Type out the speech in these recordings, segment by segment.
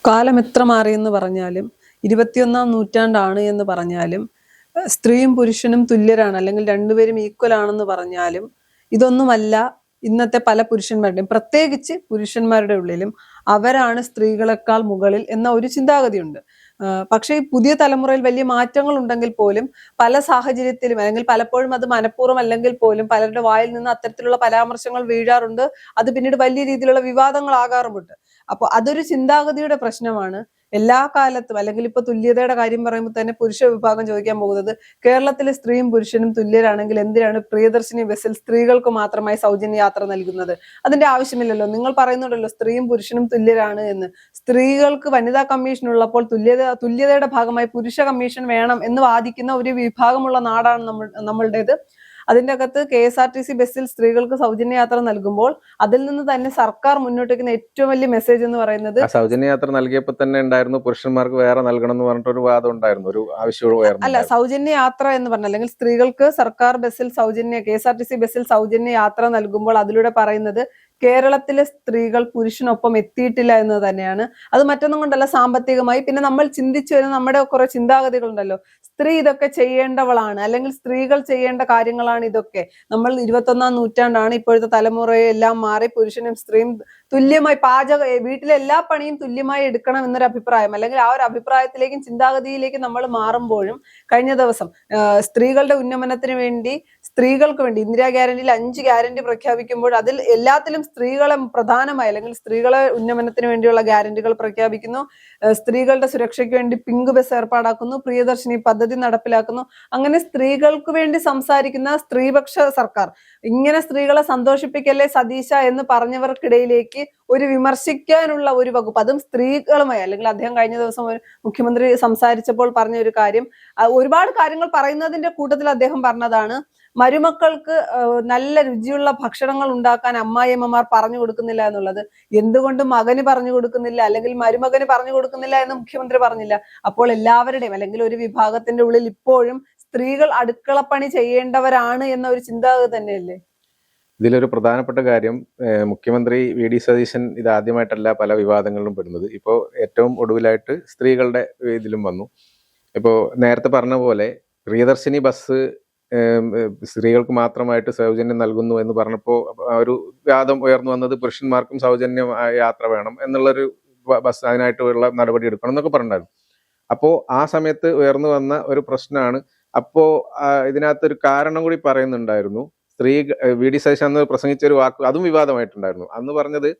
കാലം എത്ര മാറിയെന്ന് പറഞ്ഞാലും 21-ാം നൂറ്റാണ്ടാണ് എന്ന് പറഞ്ഞാലും സ്ത്രീയും പുരുഷനും തുല്യരാണ് അല്ലെങ്കിൽ രണ്ടുപേരും ഈക്വൽ ആണെന്ന് പറഞ്ഞാലും ഇതൊന്നുമല്ല ഇന്നത്തെ പല പുരുഷന്മാരുടെയും പ്രത്യേകിച്ച് പുരുഷന്മാരുടെ ഉള്ളിലും അവരാണ് സ്ത്രീകളെക്കാൾ മുകളിൽ എന്ന ഒരു ചിന്താഗതിയുണ്ട്. പക്ഷേ ഈ പുതിയ തലമുറയിൽ വലിയ മാറ്റങ്ങൾ ഉണ്ടെങ്കിൽ പോലും പല സാഹചര്യത്തിലും അല്ലെങ്കിൽ പലപ്പോഴും അത് മനഃപൂർവ്വം അല്ലെങ്കിൽ പോലും പലരുടെ വായിൽ നിന്ന് അത്തരത്തിലുള്ള പരാമർശങ്ങൾ വീഴാറുണ്ട്. അത് പിന്നീട് വലിയ രീതിയിലുള്ള വിവാദങ്ങളാകാറുമുണ്ട്. അപ്പോൾ അതൊരു ചിന്താഗതിയുടെ പ്രശ്നമാണ്. എല്ലാ കാലത്തും അല്ലെങ്കിൽ ഇപ്പൊ തുല്യതയുടെ കാര്യം പറയുമ്പോൾ തന്നെ പുരുഷ വിഭാഗം ചോദിക്കാൻ പോകുന്നത് കേരളത്തിലെ സ്ത്രീയും പുരുഷനും തുല്യരാണെങ്കിൽ എന്തിനാണ് പ്രിയദർശിനി ബസ്സിൽ സ്ത്രീകൾക്ക് മാത്രമായി സൗജന്യ യാത്ര നൽകുന്നത്? അതിന്റെ ആവശ്യമില്ലല്ലോ. നിങ്ങൾ പറയുന്നുണ്ടല്ലോ സ്ത്രീയും പുരുഷനും തുല്യരാണ് എന്ന്. സ്ത്രീകൾക്ക് വനിതാ കമ്മീഷൻ ഉള്ളപ്പോൾ തുല്യതയുടെ ഭാഗമായി പുരുഷ കമ്മീഷൻ വേണം എന്ന് വാദിക്കുന്ന ഒരു വിഭാഗമുള്ള നാടാണ് നമ്മളുടേത്. അതിൻ്റെ അകത്ത് KSRTC ബസ്സിൽ സ്ത്രീകൾക്ക് സൗജന്യ യാത്ര നൽകുമ്പോൾ അതിൽ നിന്ന് തന്നെ സർക്കാർ മുന്നോട്ട് വയ്ക്കുന്ന ഏറ്റവും വലിയ മെസ്സേജ് എന്ന് പറയുന്നത് സൗജന്യ യാത്ര നൽകിയപ്പോൾ തന്നെ ഉണ്ടായിരുന്നു പുരുഷന്മാർക്ക് വേറെ നൽകണം എന്ന് പറഞ്ഞിട്ട് ഒരു വാദം ഉണ്ടായിരുന്നു, ഒരു ആവശ്യം. അല്ല, സൗജന്യ യാത്ര എന്ന് പറഞ്ഞാൽ അല്ലെങ്കിൽ സ്ത്രീകൾക്ക് സർക്കാർ ബസ്സിൽ KSRTC ബസ്സിൽ സൗജന്യ യാത്ര നൽകുമ്പോൾ അതിലൂടെ പറയുന്നത് കേരളത്തിലെ സ്ത്രീകൾ പുരുഷനൊപ്പം എത്തിയിട്ടില്ല എന്ന് തന്നെയാണ്. അത് മറ്റൊന്നും കൊണ്ടല്ല, സാമ്പത്തികമായി. പിന്നെ നമ്മൾ ചിന്തിച്ചു വരുന്ന നമ്മുടെ കുറെ ചിന്താഗതികളുണ്ടല്ലോ. സ്ത്രീ ഇതൊക്കെ ചെയ്യേണ്ടവളാണ് അല്ലെങ്കിൽ സ്ത്രീകൾ ചെയ്യേണ്ട കാര്യങ്ങളാണ് ഇതൊക്കെ. നമ്മൾ 21-ാം നൂറ്റാണ്ടാണ്, ഇപ്പോഴത്തെ തലമുറയെല്ലാം മാറി പുരുഷനും സ്ത്രീയും തുല്യമായി വീട്ടിലെ എല്ലാ പണിയും തുല്യമായി എടുക്കണം എന്നൊരു അഭിപ്രായം അല്ലെങ്കിൽ ആ ഒരു അഭിപ്രായത്തിലേക്കും ചിന്താഗതിയിലേക്കും നമ്മൾ മാറുമ്പോഴും കഴിഞ്ഞ ദിവസം സ്ത്രീകളുടെ ഉന്നമനത്തിന് വേണ്ടി സ്ത്രീകൾക്ക് വേണ്ടി ഇന്ദിരാ ഗ്യാരണ്ടിയിൽ 5 ഗ്യാരണ്ടി പ്രഖ്യാപിക്കുമ്പോൾ അതിൽ എല്ലാത്തിലും സ്ത്രീകളെ പ്രധാനമായി അല്ലെങ്കിൽ സ്ത്രീകളെ ഉന്നമനത്തിന് വേണ്ടിയുള്ള ഗ്യാരണ്ടികൾ പ്രഖ്യാപിക്കുന്നു. സ്ത്രീകളുടെ സുരക്ഷയ്ക്ക് വേണ്ടി പിങ്ക് ബസ് ഏർപ്പാടാക്കുന്നു, പ്രിയദർശിനി പദ്ധതി നടപ്പിലാക്കുന്നു. അങ്ങനെ സ്ത്രീകൾക്ക് വേണ്ടി സംസാരിക്കുന്ന സ്ത്രീപക്ഷ സർക്കാർ. ഇങ്ങനെ സ്ത്രീകളെ സന്തോഷിപ്പിക്കല്ലേ സതീശ എന്ന് പറഞ്ഞവർക്കിടയിലേക്ക് ഒരു വിമർശിക്കാനുള്ള ഒരു വകുപ്പ്, അതും സ്ത്രീകളുമായി. അല്ലെങ്കിൽ അദ്ദേഹം കഴിഞ്ഞ ദിവസം മുഖ്യമന്ത്രി സംസാരിച്ചപ്പോൾ പറഞ്ഞ ഒരു കാര്യം, ഒരുപാട് കാര്യങ്ങൾ പറയുന്നതിന്റെ കൂട്ടത്തിൽ അദ്ദേഹം പറഞ്ഞതാണ്, മരുമക്കൾക്ക് നല്ല രുചിയുള്ള ഭക്ഷണങ്ങൾ ഉണ്ടാക്കാൻ അമ്മായിയമ്മമാർ പറഞ്ഞു കൊടുക്കുന്നില്ല എന്നുള്ളത്. എന്തുകൊണ്ട് മകന് പറഞ്ഞു കൊടുക്കുന്നില്ല അല്ലെങ്കിൽ മരുമകന് പറഞ്ഞു കൊടുക്കുന്നില്ല എന്ന് മുഖ്യമന്ത്രി പറഞ്ഞില്ല. അപ്പോൾ എല്ലാവരുടെയും അല്ലെങ്കിൽ ഒരു വിഭാഗത്തിന്റെ ഉള്ളിൽ ഇപ്പോഴും സ്ത്രീകൾ അടുക്കളപ്പണി ചെയ്യേണ്ടവരാണ് എന്ന ഒരു ചിന്താഗതി തന്നെയല്ലേ? ഇതിലൊരു പ്രധാനപ്പെട്ട കാര്യം, മുഖ്യമന്ത്രി VD സതീശൻ ഇത് ആദ്യമായിട്ടല്ല പല വിവാദങ്ങളിലും പെടുന്നത്. ഇപ്പോൾ ഏറ്റവും ഒടുവിലായിട്ട് സ്ത്രീകളുടെ ഇതിലും വന്നു. ഇപ്പോൾ നേരത്തെ പറഞ്ഞ പോലെ പ്രിയദർശിനി ബസ് സ്ത്രീകൾക്ക് മാത്രമായിട്ട് സൗജന്യം നൽകുന്നു എന്ന് പറഞ്ഞപ്പോൾ ഒരു വാദം ഉയർന്നു വന്നത് പുരുഷന്മാർക്കും സൗജന്യ യാത്ര വേണം എന്നുള്ളൊരു ബസ് അതിനായിട്ടുള്ള നടപടി എടുക്കണം എന്നൊക്കെ പറഞ്ഞിട്ടുണ്ടായിരുന്നു. അപ്പോൾ ആ സമയത്ത് ഉയർന്നു വന്ന ഒരു പ്രശ്നമാണ്. അപ്പോൾ ഇതിനകത്തൊരു കാരണം കൂടി പറയുന്നുണ്ടായിരുന്നു. VD സതീശൻ അന്ന് പ്രസംഗിച്ച ഒരു വാക്ക് അതും വിവാദമായിട്ടുണ്ടായിരുന്നു. അന്ന് പറഞ്ഞത്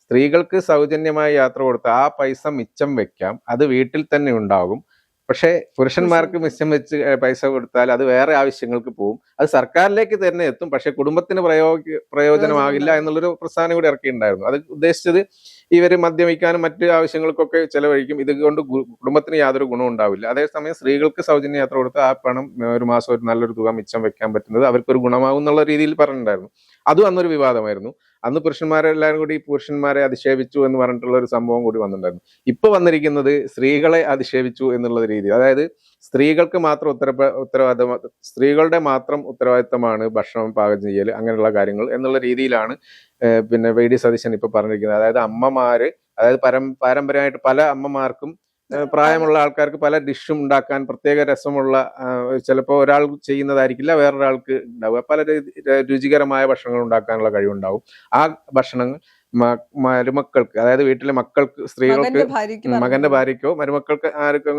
സ്ത്രീകൾക്ക് സൗജന്യമായ യാത്ര കൊടുത്ത് ആ പൈസ മിച്ചം വെക്കാം, അത് വീട്ടിൽ തന്നെ ഉണ്ടാകും. പക്ഷേ പുരുഷന്മാർക്ക് മിച്ചം വെച്ച് പൈസ കൊടുത്താൽ അത് വേറെ ആവശ്യങ്ങൾക്ക് പോകും, അത് സർക്കാരിലേക്ക് തന്നെ എത്തും, പക്ഷെ കുടുംബത്തിന് പ്രയോജനമാകില്ല എന്നുള്ളൊരു പ്രസ്ഥാനം കൂടി ഇറക്കിയിട്ടുണ്ടായിരുന്നു. അത് ഉദ്ദേശിച്ചത് ഇവര് മദ്യപിക്കാനും മറ്റ് ആവശ്യങ്ങൾക്കൊക്കെ ചെലവഴിക്കും, ഇതുകൊണ്ട് കുടുംബത്തിന് യാതൊരു ഗുണവും ഉണ്ടാവില്ല. അതേസമയം സ്ത്രീകൾക്ക് സൗജന്യ യാത്ര കൊടുത്ത് ആ പണം ഒരു മാസം ഒരു നല്ലൊരു തുക മിച്ചം വെക്കാൻ പറ്റുന്നത് അവർക്കൊരു ഗുണമാകും എന്നുള്ള രീതിയിൽ പറഞ്ഞിട്ടുണ്ടായിരുന്നു. അതും അന്നൊരു വിവാദമായിരുന്നു. അന്ന് പുരുഷന്മാരെല്ലാവരും കൂടി പുരുഷന്മാരെ അധിക്ഷേപിച്ചു എന്ന് പറഞ്ഞിട്ടുള്ള ഒരു സംഭവം കൂടി വന്നിട്ടുണ്ടായിരുന്നു. ഇപ്പൊ വന്നിരിക്കുന്നത് സ്ത്രീകളെ അധിക്ഷേപിച്ചു എന്നുള്ള രീതി, അതായത് സ്ത്രീകൾക്ക് മാത്രം സ്ത്രീകളുടെ മാത്രം ഉത്തരവാദിത്തമാണ് ഭക്ഷണം പാകം ചെയ്യൽ, അങ്ങനെയുള്ള കാര്യങ്ങൾ എന്നുള്ള രീതിയിലാണ് പിന്നെ VD സതീശൻ ഇപ്പൊ പറഞ്ഞിരിക്കുന്നത്. അതായത് അമ്മമാര്, അതായത് പാരമ്പര്യമായിട്ട് പല അമ്മമാർക്കും പ്രായമുള്ള ആൾക്കാർക്ക് പല ഡിഷും ഉണ്ടാക്കാൻ പ്രത്യേക രസമുള്ള, ചിലപ്പോൾ ഒരാൾ ചെയ്യുന്നതായിരിക്കില്ല വേറൊരാൾക്ക് ഉണ്ടാവുക, പല രുചികരമായ ഭക്ഷണങ്ങൾ ഉണ്ടാക്കാനുള്ള കഴിവുണ്ടാവും. ആ ഭക്ഷണങ്ങൾ മരുമക്കൾക്ക്, അതായത് വീട്ടിലെ മക്കൾക്ക്, സ്ത്രീകൾക്ക്, മകന്റെ ഭാര്യയ്ക്കോ മരുമക്കൾക്ക് ആർക്കും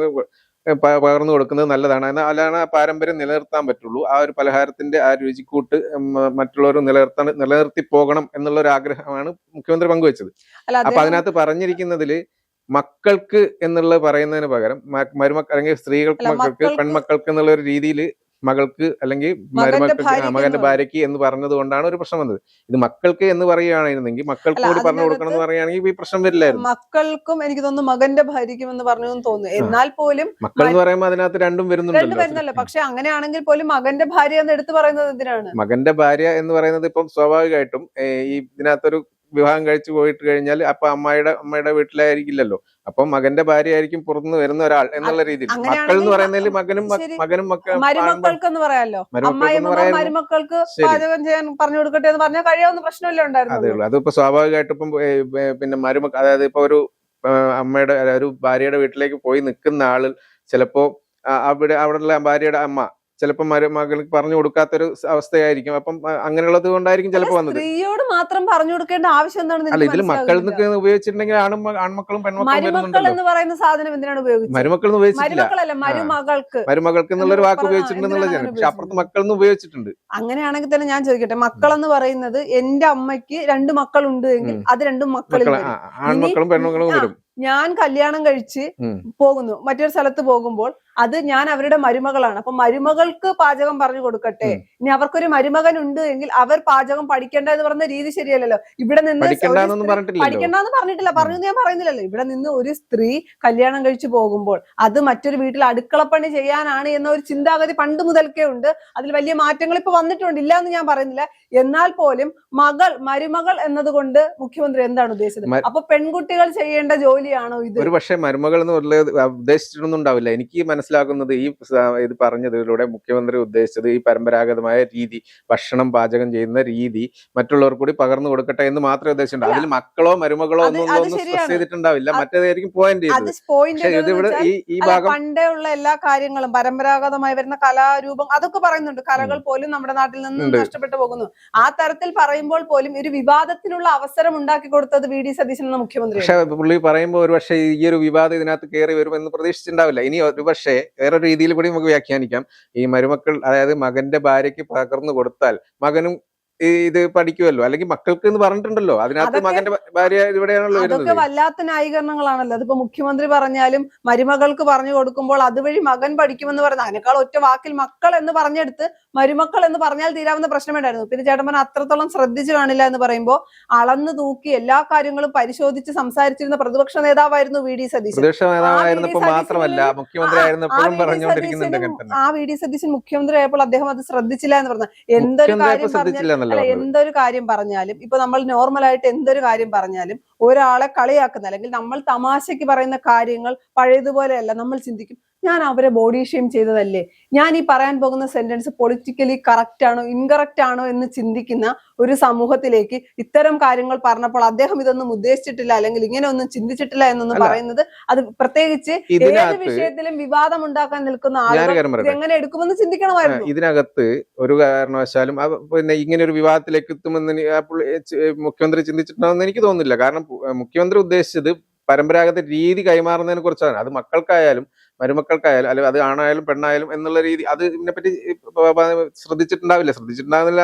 പകർന്നു കൊടുക്കുന്നത് നല്ലതാണ്. അതാണ് ആ പാരമ്പര്യം നിലനിർത്താൻ പറ്റുള്ളൂ. ആ ഒരു പലഹാരത്തിന്റെ ആ രുചിക്കൂട്ട് മറ്റുള്ളവർ നിലനിർത്തി പോകണം എന്നുള്ള ഒരു ആഗ്രഹമാണ് മുഖ്യമന്ത്രി പങ്കുവെച്ചത്. അപ്പൊ അതിനകത്ത് പറഞ്ഞിരിക്കുന്നതില് മക്കൾക്ക് എന്നുള്ളത് പറയുന്നതിന് പകരം മരുമക്കൾ അല്ലെങ്കിൽ സ്ത്രീകൾക്ക്, മക്കൾക്ക്, പെൺമക്കൾക്ക് എന്നുള്ള ഒരു രീതിയിൽ മകൾക്ക് അല്ലെങ്കിൽ മകന്റെ ഭാര്യയ്ക്ക് എന്ന് പറഞ്ഞത് കൊണ്ടാണ് ഒരു പ്രശ്നം വന്നത്. ഇത് മക്കൾക്ക് എന്ന് പറയുകയാണെന്നുണ്ടെങ്കിൽ മക്കൾക്ക് കൂടി പറഞ്ഞു കൊടുക്കണം എന്ന് പറയുകയാണെങ്കിൽ ഈ പ്രശ്നം വരില്ലായിരുന്നു. മക്കൾക്കും എനിക്ക് തോന്നുന്നു മകന്റെ ഭാര്യയ്ക്കും എന്ന് പറഞ്ഞു തോന്നുന്നു. എന്നാൽ പോലും മക്കൾ എന്ന് പറയുമ്പോൾ അതിനകത്ത് രണ്ടും വരുന്നുണ്ടല്ലോ. പക്ഷെ അങ്ങനെയാണെങ്കിൽ പോലും മകന്റെ ഭാര്യ എന്ന് എടുത്തു പറയുന്നത് എന്തിനാണ്? മകന്റെ ഭാര്യ എന്ന് പറയുന്നത് ഇപ്പം സ്വാഭാവികമായിട്ടും ഈ ഇതിനകത്തൊരു വിവാഹം കഴിച്ചു പോയിട്ട് കഴിഞ്ഞാൽ അപ്പൊ അമ്മയുടെ വീട്ടിലായിരിക്കില്ലല്ലോ, അപ്പൊ മകന്റെ ഭാര്യ ആയിരിക്കും പുറത്തുനിന്ന് വരുന്ന ഒരാൾ എന്നുള്ള രീതിയിൽ. മക്കൾ എന്ന് പറയുന്നതിൽ മകനും മരുമക്കൾക്ക് എന്ന് പറയാലോ, മരുമക്കൾക്ക് പാചകം ചെയ്യാൻ പറഞ്ഞു കൊടുക്കട്ടെ എന്ന് പറഞ്ഞാൽ കഴിയാവുന്ന പ്രശ്നമല്ലേ ഉണ്ടായിരുന്നു. അതേ ഉള്ളൂ. അതിപ്പോ സ്വാഭാവികമായിട്ടും ഇപ്പം പിന്നെ അതായത് ഇപ്പൊ ഒരു അമ്മയുടെ ഒരു ഭാര്യയുടെ വീട്ടിലേക്ക് പോയി നിൽക്കുന്ന ആള് ചിലപ്പോ അവിടെയുള്ള ഭാര്യയുടെ അമ്മ ചിലപ്പോൾ മകൾക്ക് പറഞ്ഞു കൊടുക്കാത്തൊരു അവസ്ഥയായിരിക്കും. അപ്പം അങ്ങനെയുള്ളത് കൊണ്ടായിരിക്കും ചിലപ്പോൾ വന്നത്. സ്ത്രീയോട് മാത്രം പറഞ്ഞു കൊടുക്കേണ്ട ആവശ്യം എന്താണെന്ന് അല്ല, ഇതിൽ മക്കൾ ഉപയോഗിച്ചിട്ടുണ്ടെങ്കിൽ ആൺമക്കളും പെൺമക്കളും എന്ന് പറയുന്ന സാധനം എന്തിനാണ് ഉപയോഗിച്ചത്? മരുമക്കൾ ഉപയോഗിച്ചിട്ടില്ല, മരുമകൾക്ക് എന്നുള്ളൊരു വാക്ക് ഉപയോഗിച്ചിട്ടുണ്ടെന്നുള്ള ജനം. പക്ഷെ അപ്പുറത്ത് മക്കൾ എന്ന് ഉപയോഗിച്ചിട്ടുണ്ട്. അങ്ങനെയാണെങ്കിൽ തന്നെ ഞാൻ ചോദിക്കട്ടെ, മക്കൾ എന്ന് പറയുന്നത് എന്റെ അമ്മയ്ക്ക് 2 മക്കളുണ്ട് എങ്കിൽ അത് 2 മക്കളിൽ ആൺമക്കളും പെൺമക്കളും വരും. ഞാൻ കല്യാണം കഴിച്ച് പോകുന്നു, മറ്റൊരു സ്ഥലത്ത് പോകുമ്പോൾ അത് ഞാൻ അവരുടെ മരുമകളാണ്. അപ്പൊ മരുമകൾക്ക് പാചകം പറഞ്ഞു കൊടുക്കട്ടെ. ഇനി അവർക്കൊരു മരുമകൻ ഉണ്ട് എങ്കിൽ അവർ പാചകം പഠിക്കേണ്ട എന്ന് പറഞ്ഞ രീതി ശരിയല്ലല്ലോ. ഇവിടെ നിന്ന് പഠിക്കണ്ടെന്ന് പറഞ്ഞിട്ടില്ല, പറഞ്ഞു ഞാൻ പറയുന്നില്ലല്ലോ. ഇവിടെ നിന്ന് ഒരു സ്ത്രീ കല്യാണം കഴിച്ചു പോകുമ്പോൾ അത് മറ്റൊരു വീട്ടിൽ അടുക്കളപ്പണി ചെയ്യാനാണ് എന്ന ഒരു ചിന്താഗതി പണ്ട് മുതൽക്കേ ഉണ്ട്. അതിൽ വലിയ മാറ്റങ്ങൾ ഇപ്പൊ വന്നിട്ടുണ്ട്, ഇല്ല എന്ന് ഞാൻ പറയുന്നില്ല. എന്നാൽ പോലും മരുമകൾ എന്നതുകൊണ്ട് മുഖ്യമന്ത്രി എന്താണ് ഉദ്ദേശിച്ചത്? അപ്പൊ പെൺകുട്ടികൾ ചെയ്യേണ്ട ജോലിയാണോ ഇത്? ഒരു പക്ഷേ മരുമകൾ എന്നുള്ളത് ഉദ്ദേശിച്ചിട്ടൊന്നും ഉണ്ടാവില്ല. എനിക്ക് മനസ്സിലാക്കുന്നത് ഇത് പറഞ്ഞതിലൂടെ മുഖ്യമന്ത്രി ഉദ്ദേശിച്ചത് ഈ പരമ്പരാഗതമായ രീതി, ഭക്ഷണം പാചകം ചെയ്യുന്ന രീതി മറ്റുള്ളവർ കൂടി പകർന്നു കൊടുക്കട്ടെ എന്ന് മാത്രമേ ഉദ്ദേശിച്ചിട്ടുള്ളൂ. അതിൽ മക്കളോ മരുമകളോ ഒന്നും സ്ട്രെസ് ചെയ്തിട്ടുണ്ടാവില്ല. മറ്റേതായിരിക്കും പോയിന്റ്. ഈ ഭാഗം പണ്ടേ ഉള്ള എല്ലാ കാര്യങ്ങളും പരമ്പരാഗതമായി വരുന്ന കലാരൂപം അതൊക്കെ പറയുന്നുണ്ട്. കലകൾ പോലും നമ്മുടെ നാട്ടിൽ നിന്ന് നഷ്ടപ്പെട്ടു പോകുന്നു. ആ തരത്തിൽ പറയുമ്പോൾ പോലും ഒരു വിവാദത്തിനുള്ള അവസരം ഉണ്ടാക്കി കൊടുത്തത് വി.ഡി. സതീശൻ എന്ന മുഖ്യമന്ത്രി. പക്ഷെ പുള്ളി പറയുമ്പോൾ ഒരു പക്ഷേ ഈ ഒരു വിവാദം ഇതിനകത്ത് കയറി വരുമെന്ന് പ്രതീക്ഷിച്ചിട്ടുണ്ടാവില്ല. ഇനി ഒരു പക്ഷേ വേറൊരു രീതിയിൽ കൂടി നമുക്ക് വ്യാഖ്യാനിക്കാം. ഈ മരുമക്കൾ, അതായത് മകന്റെ ഭാര്യയ്ക്ക് പകർന്നു കൊടുത്താൽ മകനും ഇത് പഠിക്കുമല്ലോ, അല്ലെങ്കിൽ മക്കൾക്ക് എന്ന് പറഞ്ഞിട്ടുണ്ടല്ലോ. അതിനകത്ത് മകന്റെ ഭാര്യ ഇവിടെയാണല്ലോ വരുന്നത്. അതൊക്കെ വല്ലാത്ത ന്യായീകരണങ്ങളാണല്ലോ. അതിപ്പോ മുഖ്യമന്ത്രി പറഞ്ഞാലും മരുമകൾക്ക് പറഞ്ഞു കൊടുക്കുമ്പോൾ അതുവഴി മകൻ പഠിക്കുമെന്ന് പറയുന്നത്, അതിനേക്കാൾ ഒറ്റ വാക്കിൽ മക്കൾ എന്ന് പറഞ്ഞെടുത്ത് മരുമക്കൾ എന്ന് പറഞ്ഞാൽ തീരാവുന്ന പ്രശ്നമേണ്ടായിരുന്നു. പിന്നെ ചേട്ടൻ അത്രത്തോളം ശ്രദ്ധിച്ചു കാണില്ല എന്ന് പറയുമ്പോൾ അളന്നു തൂക്കി എല്ലാ കാര്യങ്ങളും പരിശോധിച്ച് സംസാരിച്ചിരുന്ന പ്രതിപക്ഷ നേതാവായിരുന്നു വി.ഡി. സതീശൻ. മാത്രമല്ല മുഖ്യമന്ത്രി ആയിരുന്നപ്പോഴും പറഞ്ഞുകൊണ്ടിരിക്കുന്നുണ്ട്. ആ വി.ഡി. സതീശൻ മുഖ്യമന്ത്രി ആയപ്പോൾ അദ്ദേഹം അത് ശ്രദ്ധിച്ചില്ല എന്ന് പറഞ്ഞാൽ എന്തൊരു കാര്യം പറഞ്ഞാലും ഇപ്പൊ നമ്മൾ നോർമലായിട്ട് എന്തൊരു കാര്യം പറഞ്ഞാലും ഒരാളെ കളിയാക്കുന്ന, അല്ലെങ്കിൽ നമ്മൾ തമാശക്ക് പറയുന്ന കാര്യങ്ങൾ പഴയതുപോലെയല്ല. നമ്മൾ ചിന്തിക്കും, ഞാൻ അവരെ ബോഡി ഷെയിം ചെയ്തതല്ലേ, ഞാൻ ഈ പറയാൻ പോകുന്ന സെന്റൻസ് പൊളിറ്റിക്കലി കറക്റ്റ് ആണോ ഇൻകറക്റ്റ് ആണോ എന്ന് ചിന്തിക്കുന്ന ഒരു സമൂഹത്തിലേക്ക് ഇത്തരം കാര്യങ്ങൾ പറഞ്ഞപ്പോൾ അദ്ദേഹം ഇതൊന്നും ഉദ്ദേശിച്ചിട്ടില്ല, അല്ലെങ്കിൽ ഇങ്ങനെ ഒന്നും ചിന്തിച്ചിട്ടില്ല എന്നൊന്നും പറയുന്നത്, അത് പ്രത്യേകിച്ച് ഏത് വിഷയത്തിലും വിവാദം ഉണ്ടാക്കാൻ നിൽക്കുന്ന ആളുകൾ എങ്ങനെ എടുക്കുമെന്ന് ചിന്തിക്കണമായിരുന്നു. ഇതിനകത്ത് ഒരു കാരണവശാലും പിന്നെ ഇങ്ങനെ ഒരു വിവാദത്തിലേക്ക് എത്തുമെന്ന് മുഖ്യമന്ത്രി ചിന്തിച്ചിട്ടുണ്ടെന്ന് എനിക്ക് തോന്നുന്നില്ല. കാരണം മുഖ്യമന്ത്രി ഉദ്ദേശിച്ചത് പരമ്പരാഗത രീതി കൈമാറുന്നതിനെ കുറിച്ചാണ്. അത് മക്കൾക്കായാലും മരുമക്കൾക്കായാലും, അല്ലെങ്കിൽ അത് ആണായാലും പെണ്ണായാലും എന്നുള്ള രീതി, അത് ഇതിനെപ്പറ്റി ശ്രദ്ധിച്ചിട്ടുണ്ടാവില്ല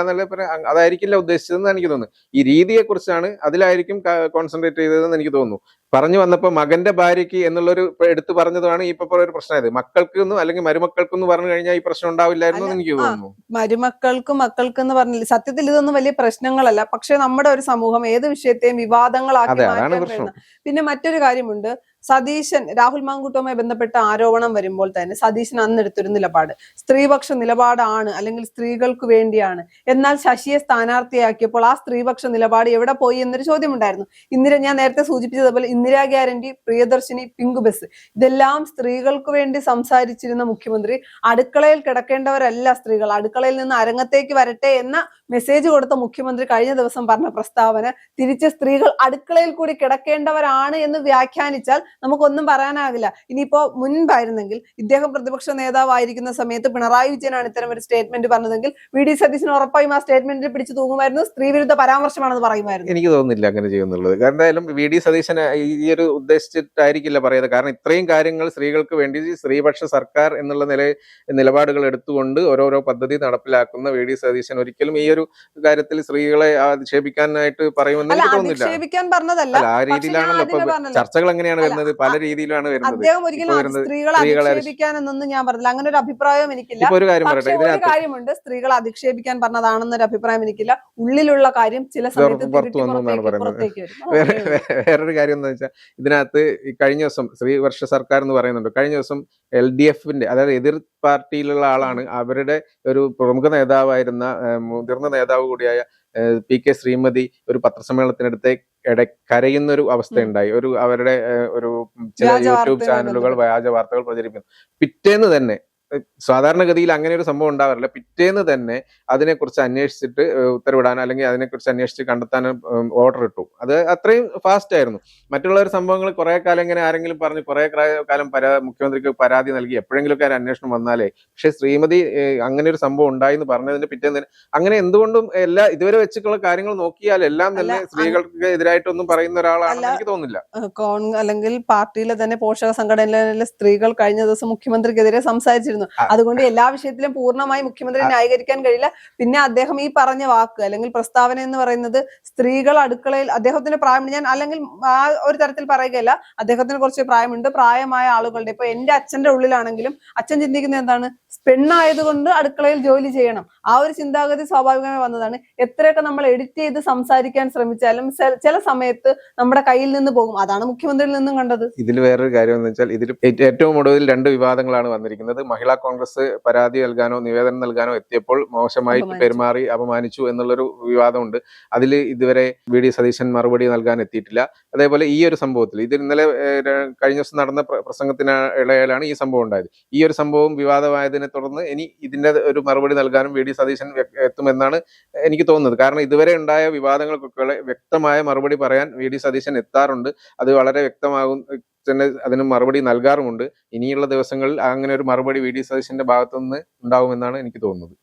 എന്നല്ല, അതായിരിക്കില്ല ഉദ്ദേശിച്ചതെന്ന് എനിക്ക് തോന്നുന്നു. ഈ രീതിയെ കുറിച്ചാണ്, അതിലായിരിക്കും കോൺസെൻട്രേറ്റ് ചെയ്തതെന്ന് എനിക്ക് തോന്നുന്നു. പറഞ്ഞു വന്നപ്പോ മകന്റെ ഭാര്യയ്ക്ക് എന്നുള്ളൊരു എടുത്തു പറഞ്ഞതാണ് ഇപ്പൊ ഒരു പ്രശ്നമായത്. മക്കൾക്കൊന്നും അല്ലെങ്കിൽ മരുമക്കൾക്കൊന്നും പറഞ്ഞു കഴിഞ്ഞാൽ ഈ പ്രശ്നം ഉണ്ടാവില്ലായിരുന്നു എന്ന് എനിക്ക് തോന്നുന്നു. മരുമക്കൾക്കും മക്കൾക്കെന്ന് പറഞ്ഞില്ല, സത്യത്തിൽ ഇതൊന്നും വലിയ പ്രശ്നങ്ങളല്ല. പക്ഷെ നമ്മുടെ ഒരു സമൂഹം ഏത് വിഷയത്തെയും വിവാദങ്ങളാക്കി മാറ്റാൻ. പിന്നെ മറ്റൊരു കാര്യമുണ്ട്, സതീശൻ രാഹുൽ മാങ്കൂട്ടവുമായി ബന്ധപ്പെട്ട ആരോപണം വരുമ്പോൾ തന്നെ സതീശൻ അന്നെടുത്തൊരു നിലപാട് സ്ത്രീപക്ഷ നിലപാടാണ്, അല്ലെങ്കിൽ സ്ത്രീകൾക്ക് വേണ്ടിയാണ്. എന്നാൽ ശശിയെ സ്ഥാനാർത്ഥിയാക്കിയപ്പോൾ ആ സ്ത്രീപക്ഷ നിലപാട് എവിടെ പോയി എന്നൊരു ചോദ്യം ഉണ്ടായിരുന്നു. ഞാൻ നേരത്തെ സൂചിപ്പിച്ചതുപോലെ Indira guarantee, Priyadarshini, pink bus, ഇതെല്ലാം സ്ത്രീകൾക്ക് വേണ്ടി സംസാരിച്ചിരുന്ന മുഖ്യമന്ത്രി അടുക്കളയിൽ കിടക്കേണ്ടവരല്ല സ്ത്രീകൾ, അടുക്കളയിൽ നിന്ന് അരങ്ങത്തേക്ക് വരട്ടെ എന്ന മെസ്സേജ് കൊടുത്ത മുഖ്യമന്ത്രി കഴിഞ്ഞ ദിവസം പറഞ്ഞ പ്രസ്താവന തിരിച്ച് സ്ത്രീകൾ അടുക്കളയിൽ കൂടി കിടക്കേണ്ടവരാണ് എന്ന് വ്യാഖ്യാനിച്ചാൽ നമുക്കൊന്നും പറയാനാകില്ല. ഇനിയിപ്പോ മുൻപായിരുന്നെങ്കിൽ ഇദ്ദേഹം പ്രതിപക്ഷ നേതാവായിരിക്കുന്ന സമയത്ത് പിണറായി വിജയനാണ് ഇത്തരം ഒരു സ്റ്റേറ്റ്മെന്റ് പറഞ്ഞതെങ്കിൽ വി.ഡി. സതീശൻ ഉറപ്പായും ആ സ്റ്റേറ്റ്മെന്റിൽ പിടിച്ചു തൂങ്ങുമായിരുന്നു, സ്ത്രീ വിരുദ്ധ പരാമർശമാണെന്ന് പറയുമായിരുന്നു. എനിക്ക് തോന്നുന്നില്ല അങ്ങനെ ചെയ്യുന്നുള്ളത്. എന്തായാലും വി.ഡി. സതീശൻ ഈ ഒരു ഉദ്ദേശിച്ചിട്ടായിരിക്കില്ല പറയുന്നത്. കാരണം ഇത്രയും കാര്യങ്ങൾ സ്ത്രീകൾക്ക് വേണ്ടി സ്ത്രീപക്ഷ സർക്കാർ എന്നുള്ള നിലപാടുകൾ എടുത്തുകൊണ്ട് ഓരോരോ പദ്ധതി നടപ്പിലാക്കുന്ന വി.ഡി. സതീശൻ ഒരിക്കലും ഈ ഒരു കാര്യത്തിൽ സ്ത്രീകളെ അധിക്ഷേപിക്കാനായിട്ട് പറയുമെന്ന് എനിക്ക് തോന്നുന്നില്ല. ആ രീതിയിലാണല്ലോ ഇപ്പൊ ചർച്ചകൾ എങ്ങനെയാണ് വരുന്നത്, പല രീതിയിലാണ് വരുന്നത്. അദ്ദേഹം ഒരിക്കലും സ്ത്രീകളെ അധിക്ഷേപിക്കാനെന്നൊന്നും ഞാൻ പറഞ്ഞില്ല, അങ്ങനെ ഒരു അഭിപ്രായം എനിക്കില്ല. ഒരു കാര്യമുണ്ട്, സ്ത്രീകളെ അധിക്ഷേപിക്കാൻ പറഞ്ഞതാണെന്നൊരു അഭിപ്രായം എനിക്കില്ല. ഉള്ളിലുള്ള കാര്യം ചില സമയത്ത് വേറൊരു കാര്യം എന്താ വെച്ചാൽ, ഇതിനകത്ത് കഴിഞ്ഞ ദിവസം സ്ത്രീപക്ഷ സർക്കാർ എന്ന് പറയുന്നുണ്ട്. കഴിഞ്ഞ ദിവസം LDFന്റെ, അതായത് എതിർ പാർട്ടിയിലുള്ള ആളാണ്, അവരുടെ ഒരു പ്രമുഖ നേതാവായിരുന്ന മുതിർന്ന നേതാവ് കൂടിയായ P.K. ശ്രീമതി ഒരു പത്രസമ്മേളനത്തിനടുത്ത് കരയുന്നൊരു അവസ്ഥയുണ്ടായി. അവരുടെ ഒരു ചില യൂട്യൂബ് ചാനലുകൾ വ്യാജ വാർത്തകൾ പ്രചരിപ്പിക്കുന്നു. പിറ്റേന്ന് തന്നെ സാധാരണഗതിയിൽ അങ്ങനെ ഒരു സംഭവം ഉണ്ടാവാറില്ല. പിറ്റേന്ന് തന്നെ അതിനെക്കുറിച്ച് അന്വേഷിച്ചിട്ട് ഉത്തരവിടാനോ അല്ലെങ്കിൽ അതിനെക്കുറിച്ച് അന്വേഷിച്ച് കണ്ടെത്താനോ ഓർഡർ ഇട്ടു. അത് അത്രയും ഫാസ്റ്റ് ആയിരുന്നു. മറ്റുള്ള ഒരു സംഭവങ്ങൾ കുറെ കാലം ഇങ്ങനെ ആരെങ്കിലും പറഞ്ഞ് കുറെ കാലം മുഖ്യമന്ത്രിക്ക് പരാതി നൽകി എപ്പോഴെങ്കിലുമൊക്കെ ഒരു അന്വേഷണം വന്നാലേ, പക്ഷെ ശ്രീമതി അങ്ങനെ ഒരു സംഭവം ഉണ്ടായി എന്ന് പറഞ്ഞതിന്റെ പിറ്റേന്ന് അങ്ങനെ എന്തുകൊണ്ടും ഇതുവരെ വെച്ചിട്ടുള്ള കാര്യങ്ങൾ നോക്കിയാൽ എല്ലാം തന്നെ സ്ത്രീകൾക്ക് എതിരായിട്ടൊന്നും പറയുന്ന ഒരാളാണെന്ന് എനിക്ക് തോന്നുന്നില്ല. അല്ലെങ്കിൽ പാർട്ടിയിലെ തന്നെ പോഷക സംഘടനയിലെ സ്ത്രീകൾ കഴിഞ്ഞ ദിവസം മുഖ്യമന്ത്രിക്കെതിരെ സംസാരിച്ചിരുന്നു. അതുകൊണ്ട് എല്ലാ വിഷയത്തിലും പൂർണ്ണമായി മുഖ്യമന്ത്രി ന്യായീകരിക്കാൻ കഴിയില്ല. പിന്നെ അദ്ദേഹം ഈ പറഞ്ഞ വാക്ക് അല്ലെങ്കിൽ പ്രസ്താവന എന്ന് പറയുന്നത് സ്ത്രീകൾ അടുക്കളയിൽ, അദ്ദേഹത്തിന്റെ പ്രായം, ഞാൻ അല്ലെങ്കിൽ ആ ഒരു തരത്തിൽ പറയുകയല്ല, അദ്ദേഹത്തിന് കുറച്ച് പ്രായമുണ്ട്, പ്രായമായ ആളുകളുടെ, ഇപ്പൊ എന്റെ അച്ഛന്റെ ഉള്ളിലാണെങ്കിലും അച്ഛൻ ചിന്തിക്കുന്നത് എന്താണ്, പെണ്ണായതുകൊണ്ട് അടുക്കളയിൽ ജോലി ചെയ്യണം, ആ ഒരു ചിന്താഗതി സ്വാഭാവികമായി വന്നതാണ്. എത്രയൊക്കെ നമ്മൾ എഡിറ്റ് ചെയ്ത് സംസാരിക്കാൻ ശ്രമിച്ചാലും ചില സമയത്ത് നമ്മുടെ കയ്യിൽ നിന്ന് പോകും. അതാണ് മുഖ്യമന്ത്രിയിൽ നിന്നും കണ്ടത്. ഇതിൽ വേറൊരു കാര്യം എന്ന് വെച്ചാൽ ഇതിൽ ഏറ്റവും ഒടുവിൽ 2 വിവാദങ്ങളാണ് വന്നിരിക്കുന്നത്. മഹിളാ കോൺഗ്രസ് പരാതി നൽകാനോ നിവേദനം നൽകാനോ എത്തിയപ്പോൾ മോശമായിട്ട് പെരുമാറി അപമാനിച്ചു എന്നുള്ളൊരു വിവാദമുണ്ട്. അതിൽ ഇതുവരെ വി.ഡി. സതീശൻ മറുപടി നൽകാൻ എത്തിയിട്ടില്ല. അതേപോലെ ഈ ഒരു സംഭവത്തിൽ ഇത് ഇന്നലെ കഴിഞ്ഞ ദിവസം നടന്ന പ്രസംഗത്തിനിടയിലാണ് ഈ സംഭവം ഉണ്ടായത്. ഈ ഒരു സംഭവം വിവാദമായതിനെ തുടർന്ന് ഇനി ഇതിന്റെ ഒരു മറുപടി നൽകാനും വി.ഡി. സതീശൻ എത്തുമെന്നാണ് എനിക്ക് തോന്നുന്നത്. കാരണം ഇതുവരെ ഉണ്ടായ വിവാദങ്ങൾക്കൊക്കെ വ്യക്തമായ മറുപടി പറയാൻ വി.ഡി. സതീശൻ എത്താറുണ്ട്. അത് വളരെ വ്യക്തമാകും തന്നെ അതിന് മറുപടി നൽകാറുമുണ്ട്. ഇനിയുള്ള ദിവസങ്ങളിൽ അങ്ങനെ ഒരു മറുപടി വി.ഡി. സതീശന്റെ ഭാഗത്തുനിന്ന് ഉണ്ടാവുമെന്നാണ് എനിക്ക് തോന്നുന്നത്.